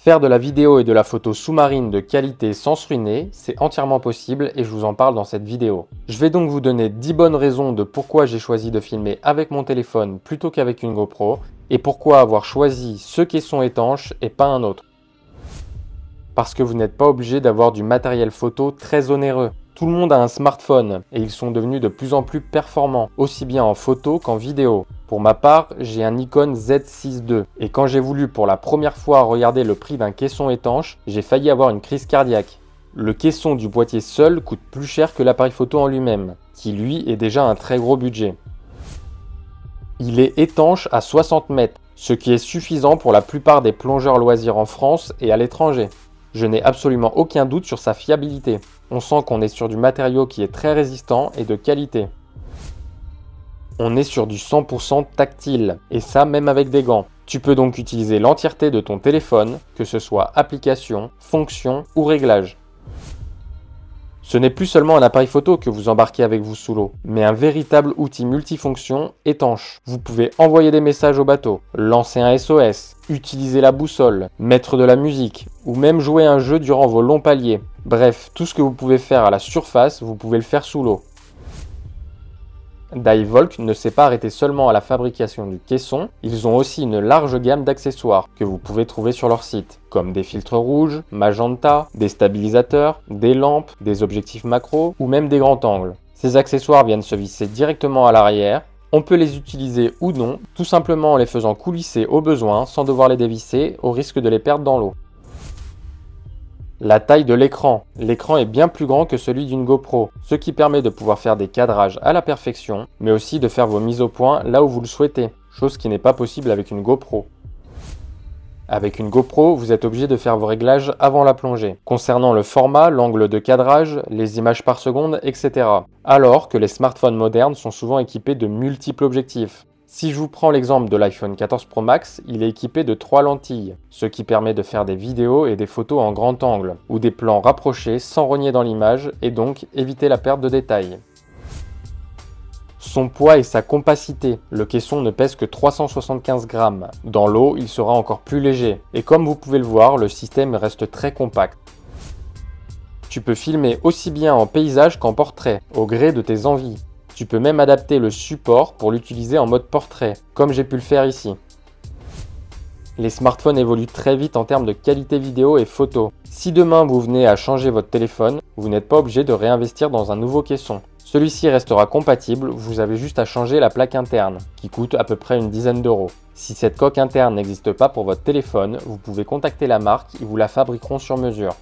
Faire de la vidéo et de la photo sous-marine de qualité sans se ruiner, c'est entièrement possible et je vous en parle dans cette vidéo. Je vais donc vous donner 10 bonnes raisons de pourquoi j'ai choisi de filmer avec mon téléphone plutôt qu'avec une GoPro et pourquoi avoir choisi ce caisson étanche et pas un autre. Parce que vous n'êtes pas obligé d'avoir du matériel photo très onéreux. Tout le monde a un smartphone et ils sont devenus de plus en plus performants, aussi bien en photo qu'en vidéo. Pour ma part, j'ai un Nikon Z6 II et quand j'ai voulu pour la première fois regarder le prix d'un caisson étanche, j'ai failli avoir une crise cardiaque. Le caisson du boîtier seul coûte plus cher que l'appareil photo en lui-même, qui lui est déjà un très gros budget. Il est étanche à 60 mètres, ce qui est suffisant pour la plupart des plongeurs loisirs en France et à l'étranger. Je n'ai absolument aucun doute sur sa fiabilité. On sent qu'on est sur du matériau qui est très résistant et de qualité. On est sur du 100% tactile, et ça même avec des gants. Tu peux donc utiliser l'entièreté de ton téléphone, que ce soit application, fonction ou réglage. Ce n'est plus seulement un appareil photo que vous embarquez avec vous sous l'eau, mais un véritable outil multifonction étanche. Vous pouvez envoyer des messages au bateau, lancer un SOS, utiliser la boussole, mettre de la musique, ou même jouer à un jeu durant vos longs paliers. Bref, tout ce que vous pouvez faire à la surface, vous pouvez le faire sous l'eau. Divevolk ne s'est pas arrêté seulement à la fabrication du caisson, ils ont aussi une large gamme d'accessoires que vous pouvez trouver sur leur site, comme des filtres rouges, magenta, des stabilisateurs, des lampes, des objectifs macro ou même des grands angles. Ces accessoires viennent se visser directement à l'arrière. On peut les utiliser ou non, tout simplement en les faisant coulisser au besoin sans devoir les dévisser au risque de les perdre dans l'eau. La taille de l'écran. L'écran est bien plus grand que celui d'une GoPro, ce qui permet de pouvoir faire des cadrages à la perfection, mais aussi de faire vos mises au point là où vous le souhaitez, chose qui n'est pas possible avec une GoPro. Avec une GoPro, vous êtes obligé de faire vos réglages avant la plongée, concernant le format, l'angle de cadrage, les images par seconde, etc. Alors que les smartphones modernes sont souvent équipés de multiples objectifs. Si je vous prends l'exemple de l'iPhone 14 Pro Max, il est équipé de 3 lentilles, ce qui permet de faire des vidéos et des photos en grand angle, ou des plans rapprochés sans rogner dans l'image et donc éviter la perte de détails. Son poids et sa compacité. Le caisson ne pèse que 375 grammes. Dans l'eau, il sera encore plus léger. Et comme vous pouvez le voir, le système reste très compact. Tu peux filmer aussi bien en paysage qu'en portrait, au gré de tes envies. Tu peux même adapter le support pour l'utiliser en mode portrait, comme j'ai pu le faire ici. Les smartphones évoluent très vite en termes de qualité vidéo et photo. Si demain vous venez à changer votre téléphone, vous n'êtes pas obligé de réinvestir dans un nouveau caisson. Celui-ci restera compatible, vous avez juste à changer la plaque interne, qui coûte à peu près une dizaine d'euros. Si cette coque interne n'existe pas pour votre téléphone, vous pouvez contacter la marque, ils vous la fabriqueront sur mesure.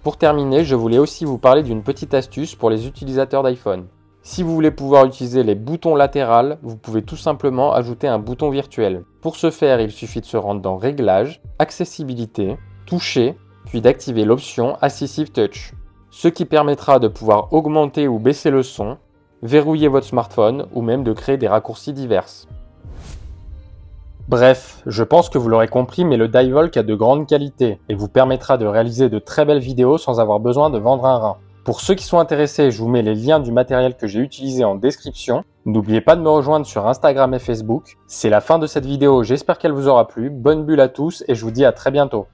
Pour terminer, je voulais aussi vous parler d'une petite astuce pour les utilisateurs d'iPhone. Si vous voulez pouvoir utiliser les boutons latéraux, vous pouvez tout simplement ajouter un bouton virtuel. Pour ce faire, il suffit de se rendre dans Réglages, Accessibilité, Toucher, puis d'activer l'option Assistive Touch, ce qui permettra de pouvoir augmenter ou baisser le son, verrouiller votre smartphone ou même de créer des raccourcis divers. Bref, je pense que vous l'aurez compris, mais le Divevolk a de grandes qualités et vous permettra de réaliser de très belles vidéos sans avoir besoin de vendre un rein. Pour ceux qui sont intéressés, je vous mets les liens du matériel que j'ai utilisé en description. N'oubliez pas de me rejoindre sur Instagram et Facebook. C'est la fin de cette vidéo, j'espère qu'elle vous aura plu. Bonne bulle à tous et je vous dis à très bientôt.